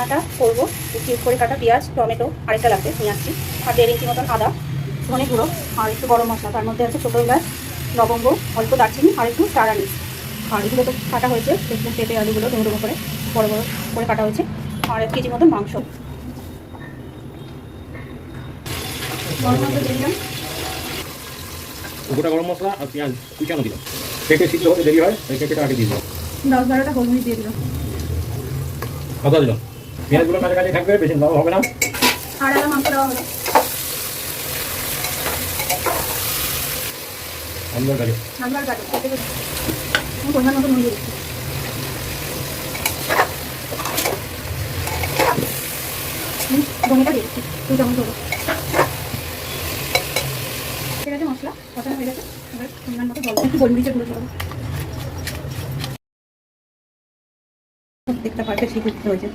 রান্নাটা করবো। কিউব করে কাটা পেঁয়াজ, টমেটো আরেকটা লাগবে, নিয়ে আসছি। আর 1.5 ইঞ্চি মতন আদা, ধনে গুঁড়ো আর একটু গরম মশলা। তার মধ্যে আছে ছোটো এলাচ, লবঙ্গ, অল্প দারচিনি আর একটু স্টার আনিস। আর এগুলো তো কাটা হয়েছে, পেঁপে আলুগুলো ডুমো ডুমো করে বড় বড় করে কাটা হয়েছে। আর 1 কেজি মতন মাংস। গরম মশলা দিয়ে দিলাম, গোটা গরম মশলা আর পেঁয়াজ কুচানো দিলাম। পেঁপে সিদ্ধ হতে দেরি হয়, তাই পেঁপেটা আগে দিয়ে দিলাম। 10-12টা গোলমরিচ দিয়ে দিলাম। আদা দিলাম। পেঁয়াজগুলো কাছাকাছি থাকবে, বেশি লাভ হবে না। আর আদা মাংস দেওয়া হলো। আমদার কাজে সাম্বার কাটো পরিমাণ মতো নুন দিয়ে দিচ্ছি। ধনেটা দিয়ে দিচ্ছি 2 চামচ হলো। ঠিক আছে, মশলা কষানো হয়ে গেছে। এবার পরিমাণ মতো জল, একটু গোলমরিচের গুঁড়ো দেবো। প্রত্যেকটা পার্টে ঠিক হয়েছে।